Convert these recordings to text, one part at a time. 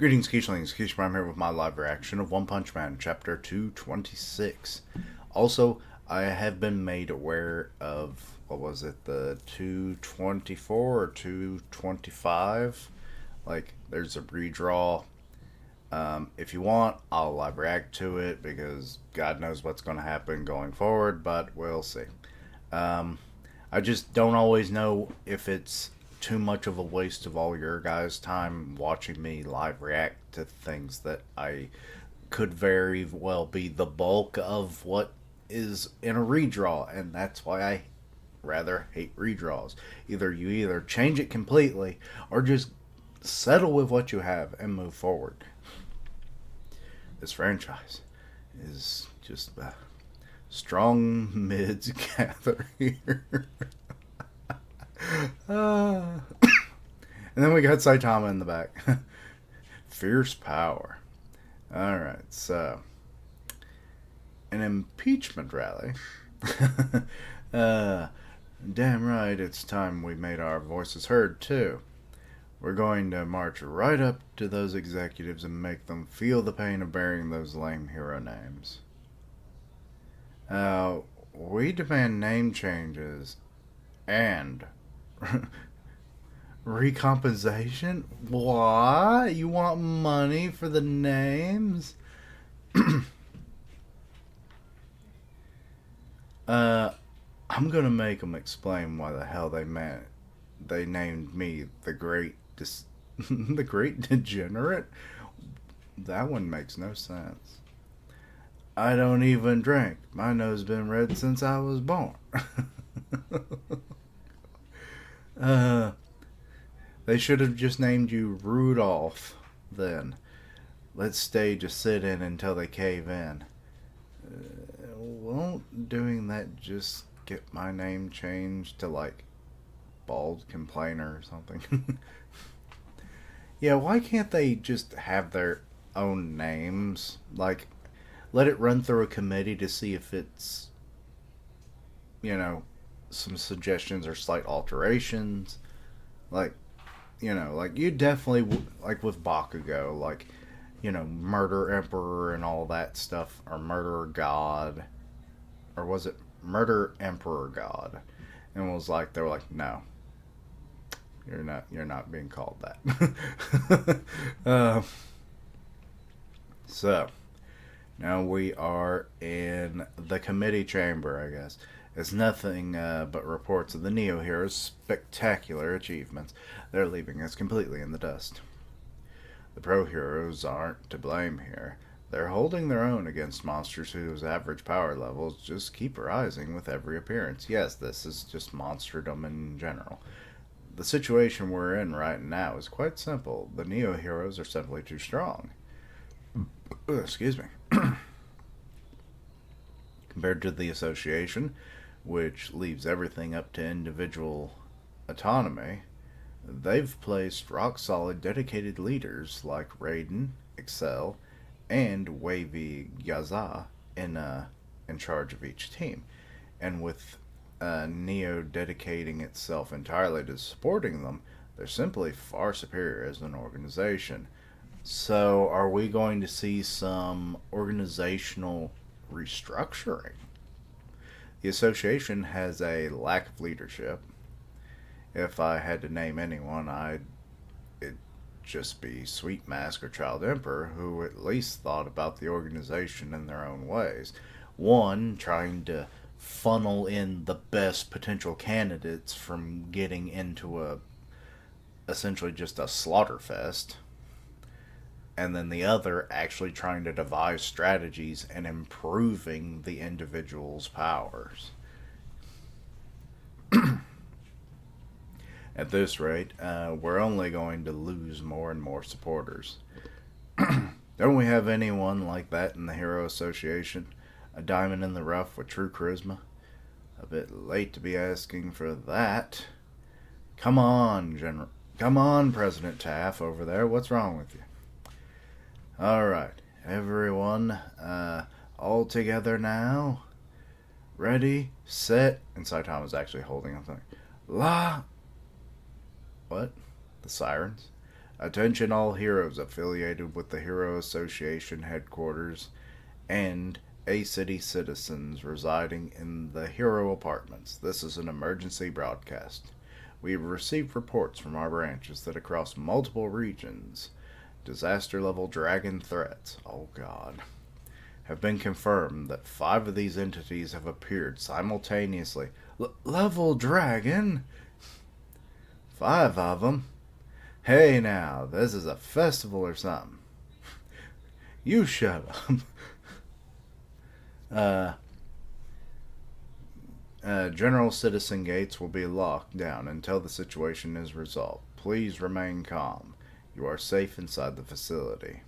Greetings, Keishlings. Keish Prime here with my live reaction of One Punch Man, Chapter 226. Also, I have been made aware of, what was it, the 224 or 225? Like, there's a redraw. If you want, I'll live react to it because God knows what's going to happen going forward, but we'll see. Um, I just don't always know if it's too much of a waste of all your guys' time watching me live react to things that I could very well be the bulk of what is in a redraw, and that's why I rather hate redraws. Either change it completely or just settle with what you have and move forward. This franchise is just strong mids gather here. And then we got Saitama in the back. Fierce power. Alright, so. An impeachment rally. uh, damn right, it's time we made our voices heard, too. We're going to march right up to those executives and make them feel the pain of bearing those lame hero names. We demand name changes and recompensation? What? You want money for the names? uh, I'm gonna make them explain why the hell they named me the the Great Degenerate. That one makes no sense. I don't even drink. My nose been red since I was born. uh, they should have just named you Rudolph then. Let's stage a sit-in until they cave in. Won't doing that just get my name changed to like Bald Complainer or something? Yeah, why can't they just have their own names? Like, let it run through a committee to see if it's, you know, some suggestions or slight alterations. Like, like you definitely, like with Bakugo, like, Murder Emperor and all that stuff, or Murder God, or was it Murder Emperor God? And it was like, they were like, no, you're not being called that. uh, so now we are in the committee chamber, I guess. It's nothing but reports of the Neo Heroes' spectacular achievements. They're leaving us completely in the dust. The Pro Heroes aren't to blame here. They're holding their own against monsters whose average power levels just keep rising with every appearance. Yes, this is just monsterdom in general. The situation we're in right now is quite simple. The Neo Heroes are simply too strong. Excuse me. Compared to the Association, which leaves everything up to individual autonomy, they've placed rock-solid dedicated leaders like Raiden, Excel, and Wavy Yaza in charge of each team. And with Neo dedicating itself entirely to supporting them, they're simply far superior as an organization. So, are we going to see some organizational restructuring? The association has a lack of leadership. If I had to name anyone, it'd just be Sweet Mask or Child Emperor, who at least thought about the organization in their own ways. One, trying to funnel in the best potential candidates from getting into essentially just a slaughter fest, and then the other actually trying to devise strategies and improving the individual's powers. At this rate, we're only going to lose more and more supporters. Don't we have anyone like that in the Hero Association? A diamond in the rough with true charisma? A bit late to be asking for that. Come on, General. Come on, President Taff over there. What's wrong with you? Alright, everyone, all together now. Ready, set, and Saitama's actually holding something. La. What? The sirens? Attention all heroes affiliated with the Hero Association headquarters and A City citizens residing in the Hero Apartments. This is an emergency broadcast. We have received reports from our branches that across multiple regions, disaster level dragon threats, oh god, have been confirmed that 5 of these entities have appeared simultaneously. Level dragon? 5 of them? Hey now, this is a festival or something. You shut up. uh, General Citizen gates will be locked down until the situation is resolved. Please remain calm. You are safe inside the facility.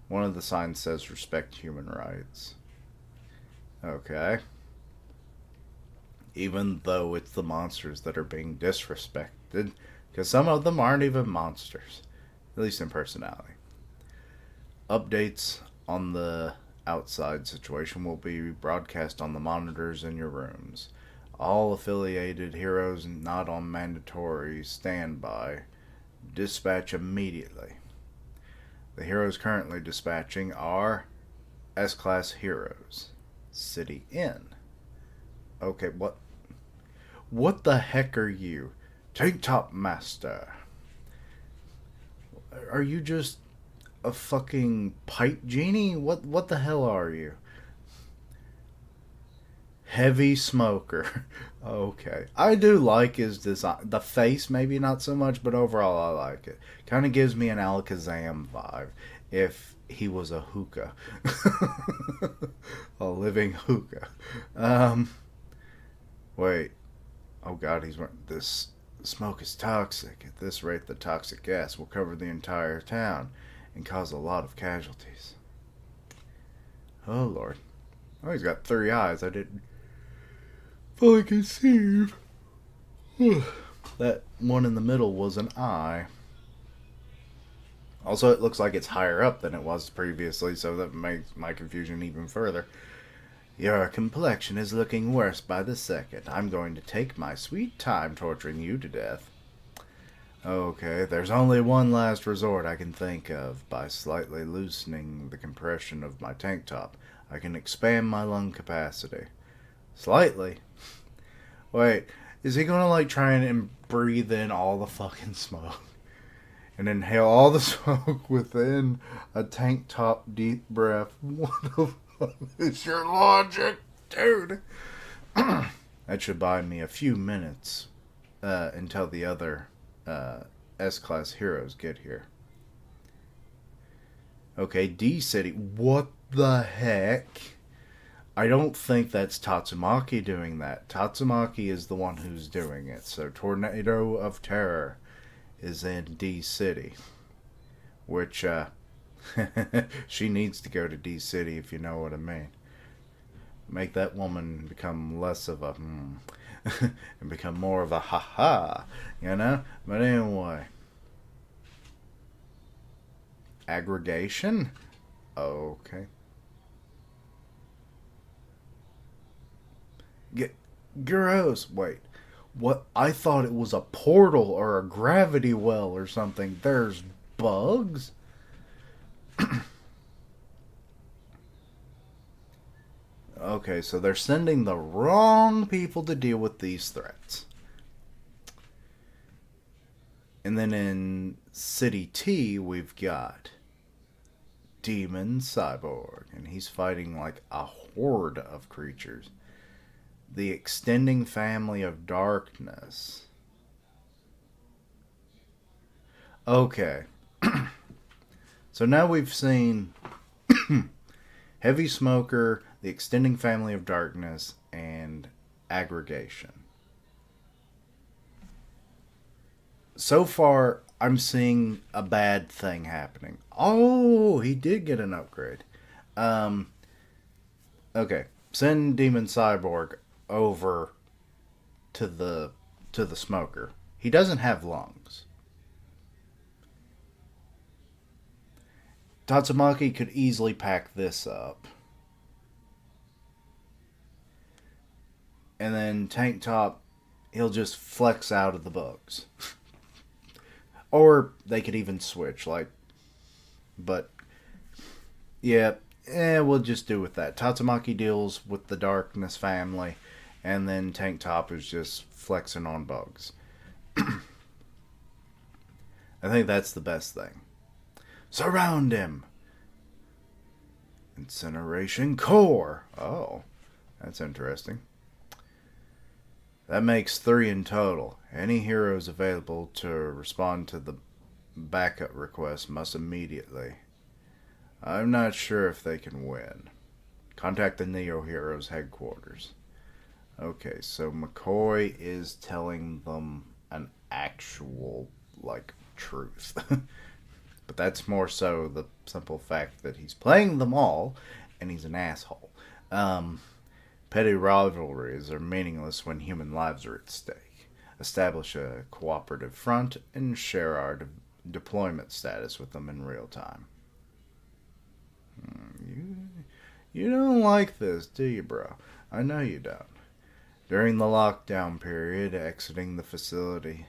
One of the signs says respect human rights. Okay. Even though it's the monsters that are being disrespected, because some of them aren't even monsters, at least in personality. Updates on the outside situation will be broadcast on the monitors in your rooms. All affiliated heroes not on mandatory standby dispatch immediately. The heroes currently dispatching are S-Class heroes. City Inn. Okay, what the heck are you? Tank Top Master. Are you just a fucking pipe genie? What the hell are you? Heavy Smoker. Okay. I do like his design. The face, maybe not so much, but overall I like it. Kind of gives me an Alakazam vibe if he was a hookah. A living hookah. Wait. Oh god, he's wearing this. Smoke is toxic. At this rate, the toxic gas will cover the entire town and cause a lot of casualties. Oh lord. Oh, he's got 3 eyes. I didn't fully conceive. That one in the middle was an eye. Also, it looks like it's higher up than it was previously, so that makes my confusion even further. Your complexion is looking worse by the second. I'm going to take my sweet time torturing you to death. Okay, there's only one last resort I can think of. By slightly loosening the compression of my tank top, I can expand my lung capacity. Slightly? Wait, is he gonna like try and breathe in all the fucking smoke? And inhale all the smoke within a tank top deep breath? What the fuck is your logic, dude? That should buy me a few minutes until the other S-Class heroes get here. Okay, D City. What the heck? I don't think that's Tatsumaki doing that. Tatsumaki is the one who's doing it. So Tornado of Terror is in D City. Which, she needs to go to D City, if you know what I mean. Make that woman become less of a and become more of a ha-ha, you know? But anyway. Aggregation? Okay. Gross. Wait. What? I thought it was a portal or a gravity well or something. There's bugs? Okay, so they're sending the wrong people to deal with these threats. And then in City T, we've got Demon Cyborg, and he's fighting like a horde of creatures. The Extending Family of Darkness. Okay. So now we've seen Heavy Smoker, the Extending Family of Darkness, and Aggregation. So far, I'm seeing a bad thing happening. Oh, he did get an upgrade. Okay, send Demon Cyborg over to the smoker. He doesn't have lungs. Tatsumaki could easily pack this up. And then Tank Top, he'll just flex out of the bugs. Or they could even switch, like, but yeah, we'll just do with that. Tatsumaki deals with the Darkness family, and then Tank Top is just flexing on bugs. I think that's the best thing. Surround him! Incineration Core! Oh, that's interesting. That makes 3 in total. Any heroes available to respond to the backup request must immediately. I'm not sure if they can win. Contact the Neo Heroes headquarters. Okay, so McCoy is telling them an actual, like, truth. But that's more so the simple fact that he's playing them all and he's an asshole. Um, Petty rivalries are meaningless when human lives are at stake. Establish a cooperative front and share our deployment status with them in real time. You, you don't like this, do you, bro? I know you don't. During the lockdown period, exiting the facility.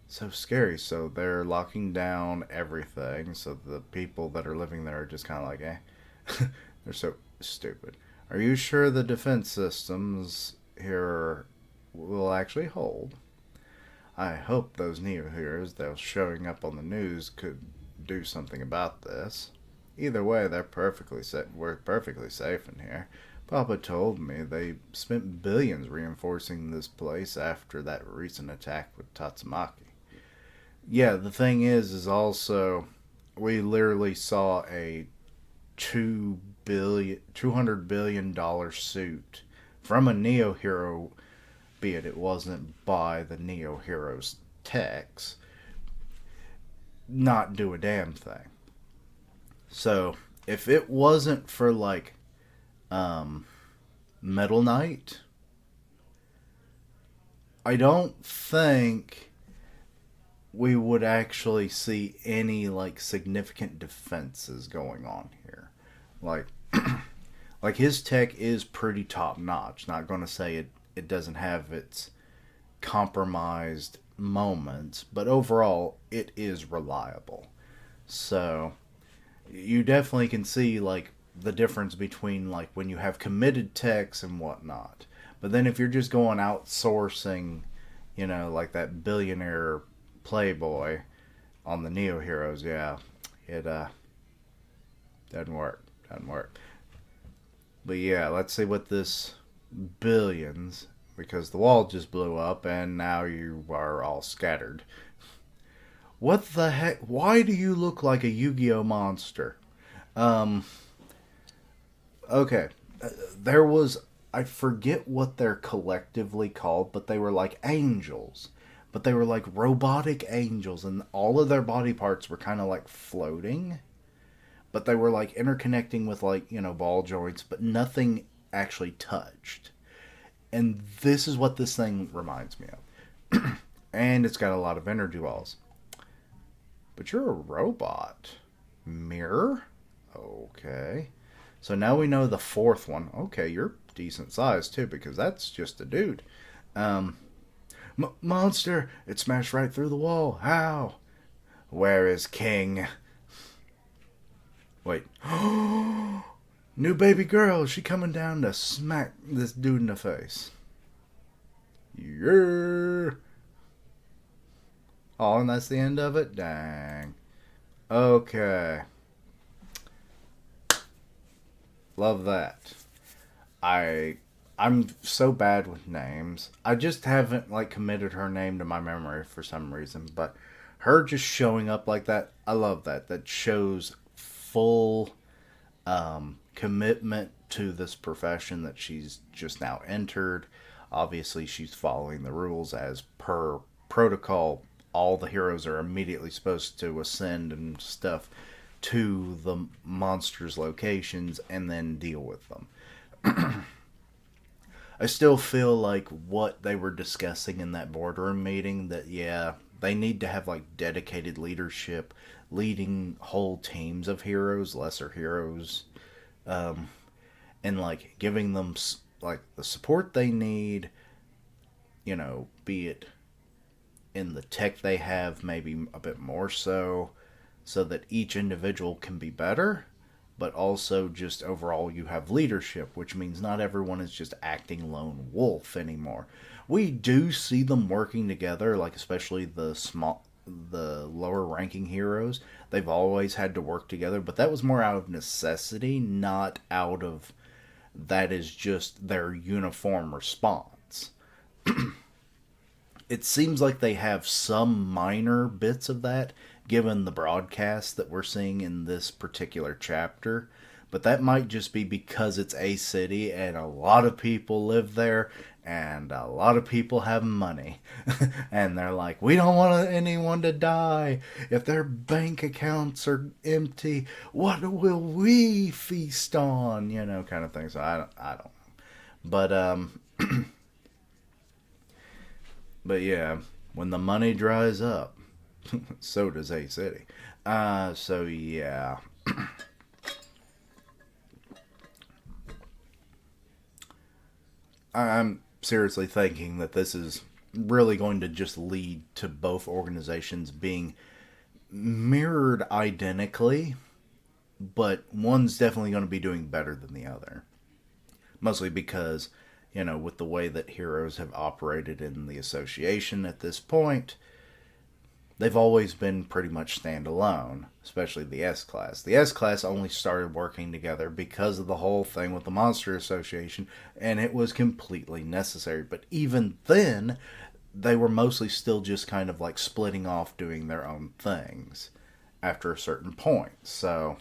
So scary. So they're locking down everything. So the people that are living there are just kind of like, eh. They're so stupid. Are you sure the defense systems here will actually hold? I hope those Neo heroes that are showing up on the news could do something about this. Either way, we're perfectly safe in here. Papa told me they spent billions reinforcing this place after that recent attack with Tatsumaki. Yeah, the thing is also we literally saw a 200 billion dollar suit from a Neo hero, be it wasn't by the Neo heroes techs, not do a damn thing. So if it wasn't for like um, Metal Knight, I don't think we would actually see any like significant defenses going on here. Like like his tech is pretty top notch. Not going to say it doesn't have its compromised moments, but overall it is reliable. So you definitely can see like the difference between like when you have committed techs and whatnot. But then if you're just going outsourcing, like that billionaire playboy on the Neo Heroes, yeah, it doesn't work. Doesn't work. But yeah, let's see what this billions, because the wall just blew up and now you are all scattered. What the heck? Why do you look like a Yu-Gi-Oh monster? Um, okay. There was, I forget what they're collectively called, but they were like angels. But they were like robotic angels, and all of their body parts were kind of like floating. But they were like interconnecting with like, ball joints, but nothing actually touched. And this is what this thing reminds me of. And it's got a lot of energy walls. But you're a robot. Mirror? Okay. So now we know the fourth one. Okay, you're decent size too, because that's just a dude. Um, Monster! It smashed right through the wall. How? Where is King? Wait. New baby girl. She coming down to smack this dude in the face. Yeah. Oh, and that's the end of it? Dang. Okay. Love that. I I'm so bad with names. I just haven't like committed her name to my memory for some reason, but her just showing up like that, I love that. That shows full commitment to this profession that she's just now entered. Obviously, she's following the rules as per protocol. All the heroes are immediately supposed to ascend and stuff to the monsters' locations and then deal with them. I still feel like what they were discussing in that boardroom meeting, that yeah, they need to have like dedicated leadership leading whole teams of heroes, lesser heroes, um, and like giving them like the support they need, be it in the tech they have, maybe a bit more so that each individual can be better, but also just overall you have leadership, which means not everyone is just acting lone wolf anymore. We do see them working together, like especially the lower ranking heroes. They've always had to work together, but that was more out of necessity, not out of that is just their uniform response. It seems like they have some minor bits of that given the broadcast that we're seeing in this particular chapter, but that might just be because it's a city and a lot of people live there and a lot of people have money. And they're like, we don't want anyone to die. If their bank accounts are empty, what will we feast on? Kind of thing. So I don't. But but yeah, when the money dries up, so does a city. So yeah. I'm seriously thinking that this is really going to just lead to both organizations being mirrored identically, but one's definitely going to be doing better than the other. Mostly because, with the way that heroes have operated in the association at this point, they've always been pretty much standalone, especially the S Class. The S Class only started working together because of the whole thing with the Monster Association, and it was completely necessary. But even then, they were mostly still just kind of like splitting off doing their own things after a certain point. So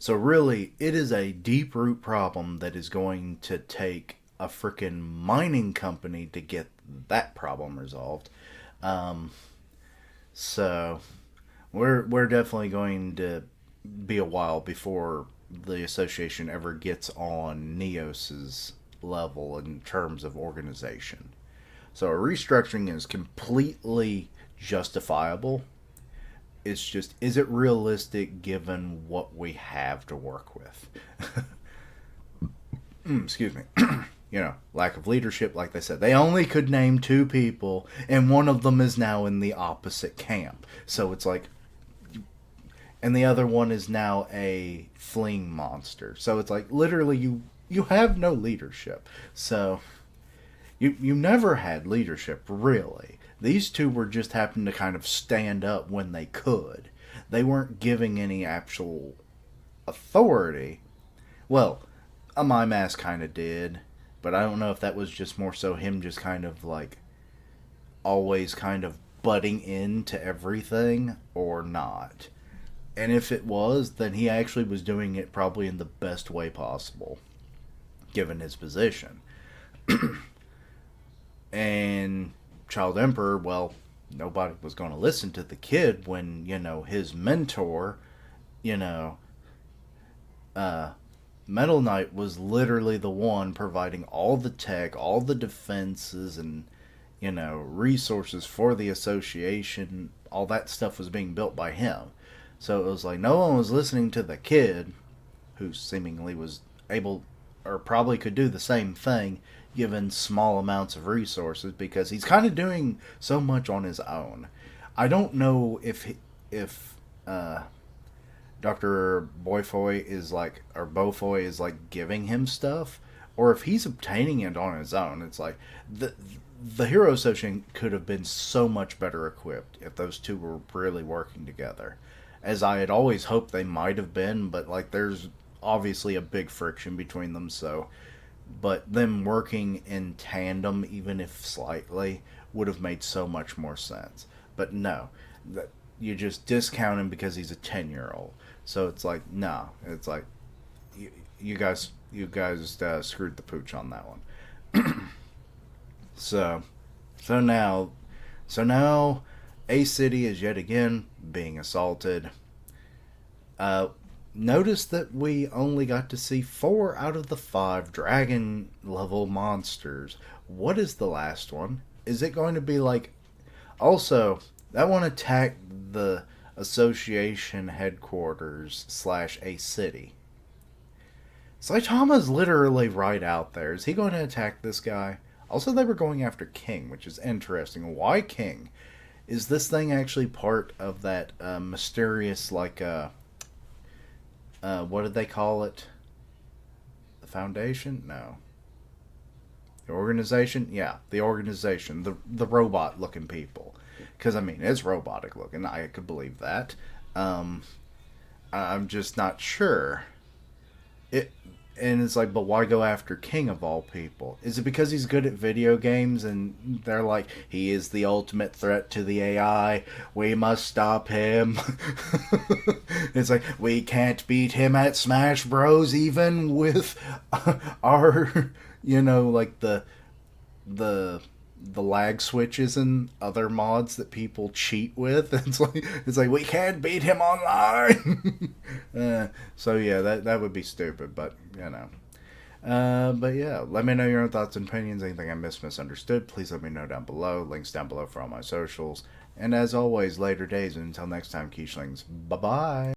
really, it is a deep root problem that is going to take a freaking mining company to get that problem resolved. Um, so we're definitely going to be a while before the association ever gets on Neos's level in terms of organization. So a restructuring is completely justifiable. It's just, is it realistic given what we have to work with? Excuse me. Lack of leadership, like they said. They only could name two people, and one of them is now in the opposite camp. So it's like, and the other one is now a fleeing monster. So it's like, literally, you have no leadership. So you never had leadership, really. These two were just happening to kind of stand up when they could. They weren't giving any actual authority. Well, a My Mask kind of did, but I don't know if that was just more so him just kind of like always kind of butting into everything or not. And if it was, then he actually was doing it probably in the best way possible, given his position. And Child Emperor, well, nobody was going to listen to the kid when, his mentor, you know, uh, Metal Knight was literally the one providing all the tech, all the defenses, and, resources for the association. All that stuff was being built by him. So it was like no one was listening to the kid, who seemingly was able or probably could do the same thing given small amounts of resources because he's kind of doing so much on his own. I don't know if Dr. Boyfoy is like or Bofoy is like giving him stuff or if he's obtaining it on his own. It's like the Hero Association could have been so much better equipped if those two were really working together. As I had always hoped they might have been, but like there's obviously a big friction between them, so but them working in tandem, even if slightly, would have made so much more sense. But no, that you just discount him because he's a 10-year-old. So it's like no, it's like you guys screwed the pooch on that one. so so now so now A City is yet again being assaulted. Uh, Notice that we only got to see 4 out of the 5 dragon level monsters. What is the last one? Is it going to be like. Also, that one attacked the association headquarters / a city. Saitama's literally right out there. Is he going to attack this guy? Also, they were going after King, which is interesting. Why King? Is this thing actually part of that mysterious, like, what did they call it? The Foundation? No. The organization? Yeah, the organization. The robot looking people. Because, I mean, it's robotic looking. I could believe that. Um, I'm just not sure. It and it's like, but why go after King of all people? Is it because he's good at video games and they're like, he is the ultimate threat to the AI. We must stop him. It's like we can't beat him at Smash Bros. Even with our, like the the lag switches and other mods that people cheat with. It's like we can't beat him online. So yeah, that would be stupid, but But yeah, let me know your own thoughts and opinions. Anything I misunderstood, please let me know down below. Links down below for all my socials. And as always, later days. And until next time, Keishlings. Bye bye.